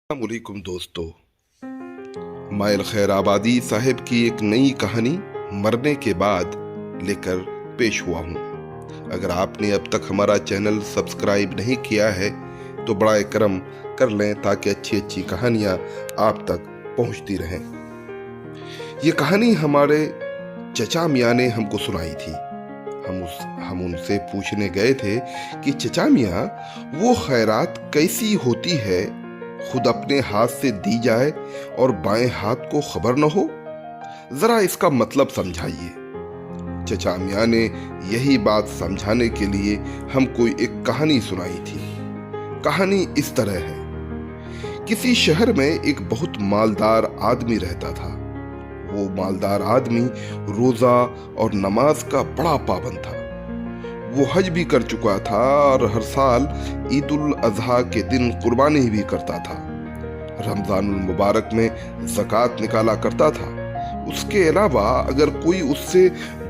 अस्सलामुअलैकुम दोस्तों, माइल खैर आबादी साहिब की एक नई कहानी मरने के बाद लेकर पेश हुआ हूँ। अगर आपने अब तक हमारा चैनल सब्सक्राइब नहीं किया है तो बड़ा करम कर लें ताकि अच्छी अच्छी कहानियाँ आप तक पहुँचती रहें। ये कहानी हमारे चचा मियाँ ने हमको सुनाई थी। हम उनसे पूछने गए थे कि चचा मियाँ, वो खैरात कैसी होती है, खुद अपने हाथ से दी जाए और बाएं हाथ को खबर न हो? जरा इसका मतलब समझाइए। चचा मियाँ ने यही बात समझाने के लिए हमको एक कहानी सुनाई थी। कहानी इस तरह है। किसी शहर में एक बहुत मालदार आदमी रहता था। वो मालदार आदमी रोजा और नमाज का बड़ा पाबंद था। वो हज भी कर चुका था और हर साल ईद उल अजहा के दिन कुर्बानी भी करता था। रमजानुल मुबारक में ज़कात निकाला करता था। उसके अलावा अगर कोई उससे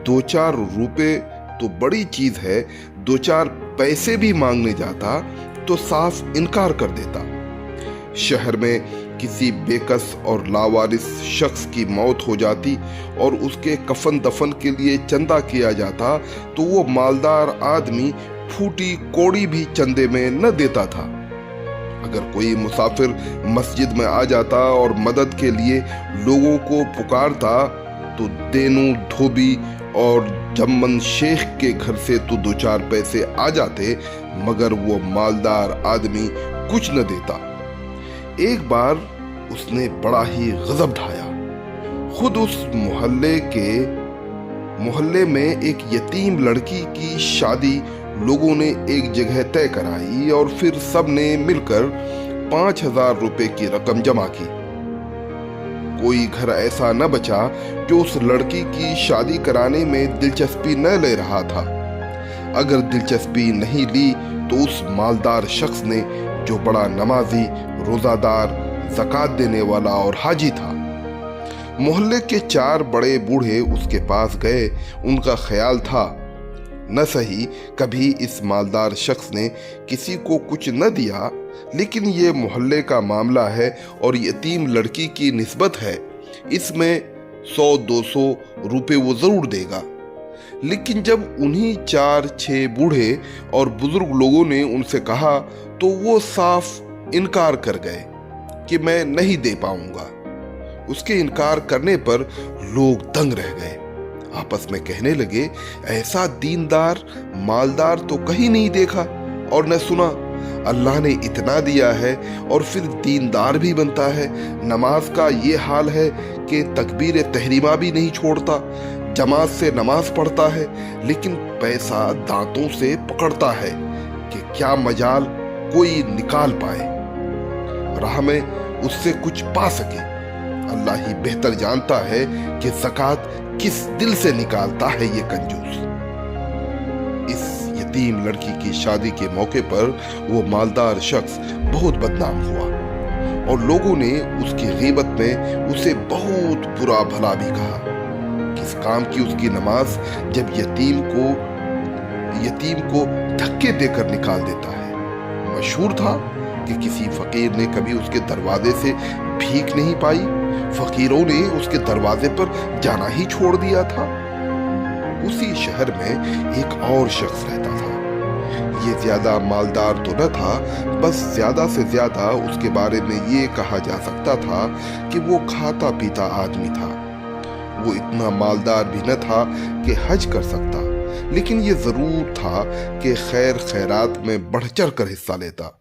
2-4 रुपए तो बड़ी चीज है, 2-4 पैसे भी मांगने जाता तो साफ इनकार कर देता। शहर में किसी बेकस और लावारिस शख्स की मौत हो जाती और उसके कफन दफन के लिए चंदा किया जाता तो वो मालदार आदमी फूटी कौड़ी भी चंदे में न देता था। अगर कोई मुसाफिर मस्जिद में आ जाता और मदद के लिए लोगों को पुकारता तो देनू धोबी और जम्मन शेख के घर से तो 2-4 पैसे आ जाते, मगर वो मालदार आदमी कुछ न देता। एक बार उसने बड़ा ही गजब ढाया। खुद उस मोहल्ले में एक यतीम लड़की की शादी लोगों ने एक जगह तय कराई और फिर सब ने मिलकर 5,000 रुपए की रकम जमा की। कोई घर ऐसा न बचा जो उस लड़की की शादी कराने में दिलचस्पी न ले रहा था। अगर दिलचस्पी नहीं ली तो उस मालदार शख्स ने, जो बड़ा नमाजी, रोजादार, ज़कात देने वाला और हाजी था, मोहल्ले के 4 बड़े बूढ़े उसके पास गए। उनका ख्याल था न सही कभी इस मालदार शख्स ने किसी को कुछ न दिया, लेकिन ये मोहल्ले का मामला है और यतीम लड़की की निस्बत है, इसमें 100-200 रुपए वो जरूर देगा। लेकिन जब उन्हीं 4-6 बूढ़े और बुजुर्ग लोगों ने उनसे कहा तो वो साफ इनकार कर गए कि मैं नहीं दे पाऊंगा। उसके इनकार करने पर लोग दंग रह गए। आपस में कहने लगे, ऐसा दीनदार मालदार तो कहीं नहीं देखा और न सुना। अल्लाह ने इतना दिया है और फिर दीनदार भी बनता है। नमाज का ये हाल है कि तकबीर तहरीमा भी नहीं छोड़ता, जमात से नमाज पढ़ता है, लेकिन पैसा दांतों से पकड़ता है कि क्या मजाल कोई निकाल पाए, राह में उससे कुछ पा सके। अल्लाह ही बेहतर जानता है कि ज़कात किस दिल से निकालता है ये कंजूस। इस यतीम लड़की की शादी के मौके पर वो मालदार शख्स बहुत बदनाम हुआ और लोगों ने उसकी गीबत में उसे बहुत बुरा भला भी कहा। किस काम की उसकी नमाज जब यतीम को धक्के देकर निकाल देता है। मशहूर था कि किसी फकीर ने कभी उसके दरवाजे से भीख नहीं पाई, फकीरों ने उसके दरवाजे पर जाना ही छोड़ दिया था। उसी शहर में एक और शख्स रहता था। ये ज्यादा मालदार तो न था, बस ज्यादा से ज्यादा उसके बारे में ये कहा जा सकता था कि वो खाता पीता आदमी था। वो इतना मालदार भी न था कि हज कर सकता, लेकिन ये जरूर था कि खैरात में बढ़ चढ़ कर हिस्सा लेता।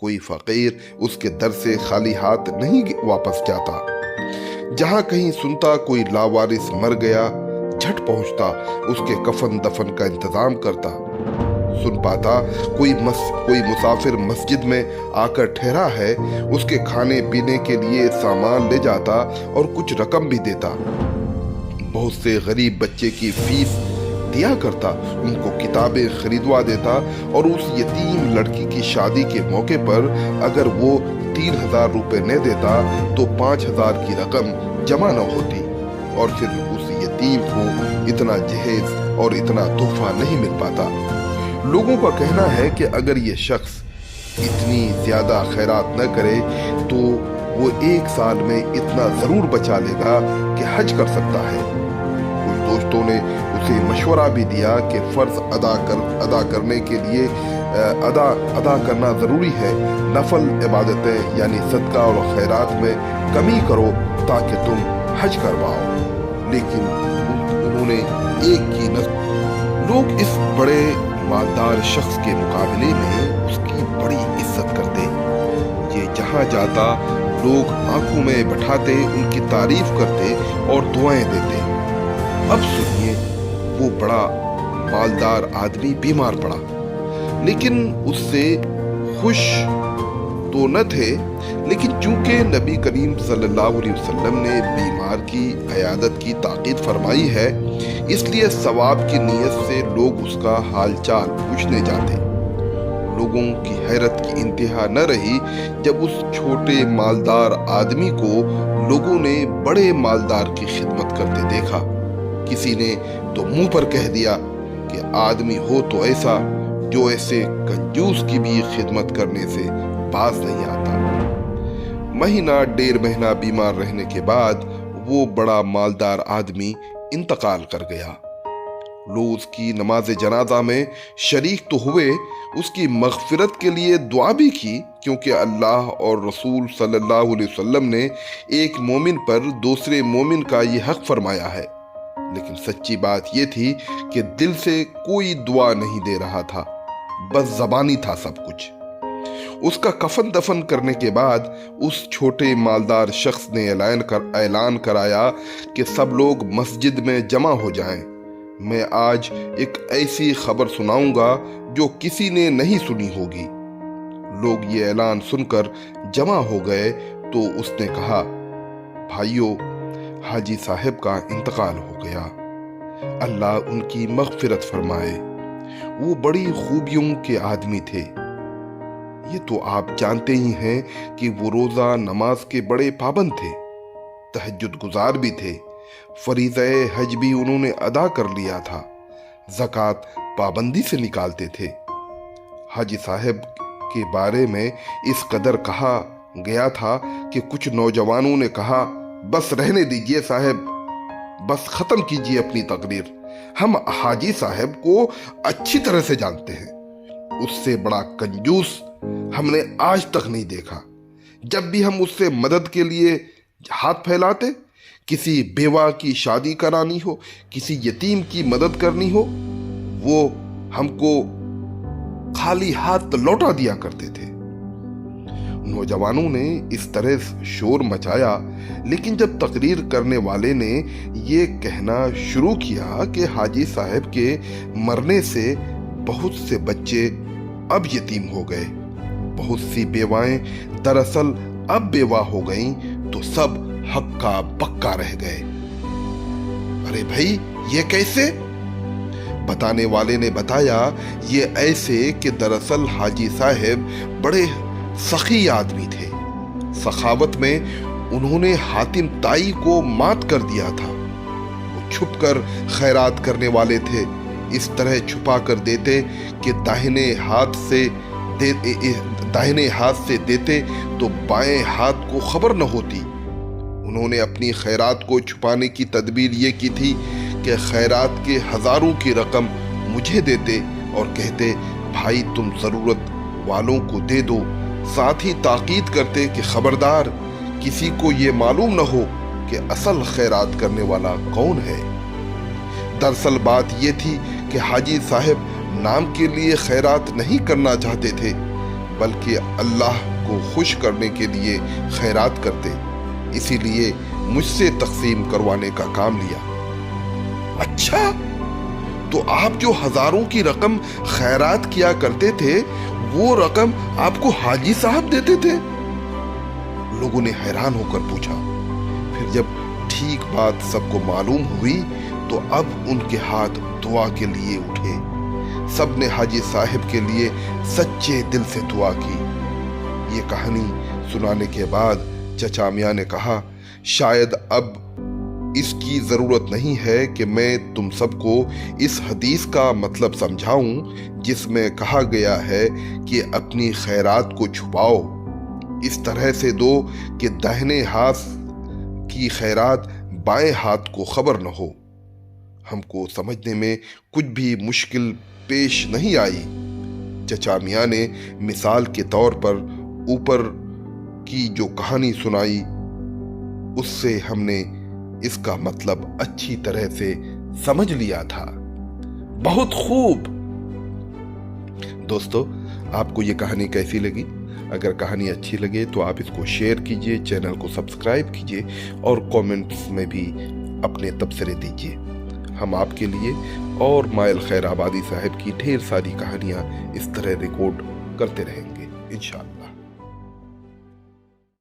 कोई फकीर उसके दर से खाली हाथ नहीं वापस जाता। जहां कहीं सुनता कोई लावारिस मर गया, झट पहुंचता उसके कफन दफन का इंतजाम करता। सुन पाता कोई मुसाफिर मस्जिद में आकर ठहरा है, उसके खाने पीने के लिए सामान ले जाता और कुछ रकम भी देता। बहुत से गरीब बच्चे की फीस दिया करता, उनको किताबें खरीदवा देता और उस यतीम लड़की की शादी के मौके पर अगर वो 3,000 रुपए न देता तो 5,000 की रकम जमा न होती और फिर उस यतीम को इतना जहेज और इतना तोहफा नहीं मिल पाता। लोगों का कहना है कि अगर ये शख्स इतनी ज़्यादा खैरात न करे तो वो 1 साल में इतना ज़रूर बचा लेगा कि हज कर सकता है। कुछ दोस्तों ने उसे मशवरा भी दिया कि फ़र्ज़ अदा करने के लिए अदा करना ज़रूरी है, नफल इबादतें यानी सदका और खैरात में कमी करो ताकि तुम हज कर पाओ। लेकिन उन्होंने एक की न, लोग इस बड़े मालदार शख्स के मुकाबले में उसकी बड़ी इज्जत करते। ये जहाँ जाता लोग आंखों में बैठाते, उनकी तारीफ करते और दुआएं देते। अब सुनिए, वो बड़ा मालदार आदमी बीमार पड़ा, लेकिन उससे खुश तो न थे। लेकिन चूंकि नबी करीम सल्लल्लाहु अलैहि वसल्लम ने बीमार की इयादत की ताकीद फरमाई है, इसलिए सवाब की नीयत से लोग उसका हालचाल पूछने जाते। लोगों की हैरत की इंतहा न रही जब उस छोटे मालदार आदमी को लोगों ने बड़े मालदार की खिदमत करते देखा। किसी ने तो मुंह पर कह दिया कि आदमी हो तो ऐसा जो ऐसे कंजूस की भी खिदमत करने से बाज नहीं आता। महीना 1.5 महीना बीमार रहने के बाद वो बड़ा मालदार आदमी इंतकाल कर गया। लोग उसकी नमाज जनाजा में शरीक तो हुए, उसकी मगफिरत के लिए दुआ भी की, क्योंकि अल्लाह और रसूल सल्लल्लाहु अलैहि वसल्लम ने एक मोमिन पर दूसरे मोमिन का ये हक फरमाया है। लेकिन सच्ची बात ये थी कि दिल से कोई दुआ नहीं दे रहा था, बस ज़बानी था सब कुछ। उसका कफन दफन करने के बाद उस छोटे मालदार शख्स ने ऐलान कराया कि सब लोग मस्जिद में जमा हो जाएं। मैं आज एक ऐसी खबर सुनाऊंगा जो किसी ने नहीं सुनी होगी। लोग ये ऐलान सुनकर जमा हो गए तो उसने कहा, भाइयों, हाजी साहब का इंतकाल हो गया, अल्लाह उनकी मगफिरत फरमाए। वो बड़ी खूबियों के आदमी थे। ये तो आप जानते ही हैं कि वो रोज़ा नमाज के बड़े पाबंद थे, तहज्जुद गुजार भी थे, फरीज़े हज भी उन्होंने अदा कर लिया था, ज़कात पाबंदी से निकालते थे। हाजी साहब के बारे में इस कदर कहा गया था कि कुछ नौजवानों ने कहा, बस रहने दीजिए साहब, बस ख़त्म कीजिए अपनी तकरीर, हम हाजी साहब को अच्छी तरह से जानते हैं, उससे बड़ा कंजूस हमने आज तक नहीं देखा। जब भी हम उससे मदद के लिए हाथ फैलाते, किसी बेवा की शादी करानी हो, किसी यतीम की मदद करनी हो, वो हमको खाली हाथ लौटा दिया करते थे। नौजवानों ने इस तरह शोर मचाया, लेकिन जब तकरीर करने वाले ने ये कहना शुरू किया कि हाजी साहब के मरने से बहुत से बच्चे अब यतीम हो गए, बहुत सी बेवाएं दरअसल अब बेवा हो गईं, तो सब हक्का बक्का रह गए। अरे भाई, ये कैसे? बताने वाले ने बताया, ये ऐसे कि दरअसल हाजी साहब बड़े सखी आदमी थे। सखावत में उन्होंने हातिम ताई को मात कर दिया था। वो छुपकर खैरात करने वाले थे, इस तरह छुपा कर देते कि दाहिने हाथ से देते तो बाएं हाथ को खबर न होती। उन्होंने अपनी खैरात को छुपाने की तदबीर ये की थी कि खैरात के हज़ारों की रकम मुझे देते और कहते, भाई तुम ज़रूरत वालों को दे दो। साथ ही ताकीद करते कि खबरदार, किसी को ये मालूम न हो कि असल खैरात करने वाला कौन है। दरअसल बात ये थी कि हाजी साहब नाम के लिए खैरात नहीं करना चाहते थे, बल्कि अल्लाह को खुश करने के लिए खैरात करते। इसीलिए मुझसे तकसीम करवाने का काम लिया। अच्छा, तो आप जो हजारों की रकम खैरात किया करते थे, वो रकम आपको हाजी साहब देते थे? लोगों ने हैरान होकर पूछा। फिर जब ठीक बात सबको मालूम हुई तो अब उनके हाथ दुआ के लिए उठे। सब ने हाजी साहब के लिए सच्चे दिल से दुआ की। ये कहानी सुनाने के बाद चचा मियां ने कहा, शायद अब اس کی ضرورت نہیں ہے کہ میں تم سب کو اس حدیث کا مطلب سمجھاؤں جس میں کہا گیا ہے کہ اپنی خیرات کو چھپاؤ، اس طرح سے دو کہ داہنے ہاتھ کی خیرات بائیں ہاتھ کو خبر نہ ہو۔ ہم کو سمجھنے میں کچھ بھی مشکل پیش نہیں آئی۔ چچا میاں نے مثال کے طور پر اوپر کی جو کہانی سنائی اس سے ہم نے اس کا مطلب اچھی طرح سے سمجھ لیا تھا۔ بہت خوب دوستو، آپ کو یہ کہانی کیسی لگی؟ اگر کہانی اچھی لگے تو آپ اس کو شیئر کیجئے، چینل کو سبسکرائب کیجئے اور کومنٹس میں بھی اپنے تبصرے دیجئے۔ ہم آپ کے لیے اور مائل خیر آبادی صاحب کی ڈھیر ساری کہانیاں اس طرح ریکارڈ کرتے رہیں گے انشاءاللہ۔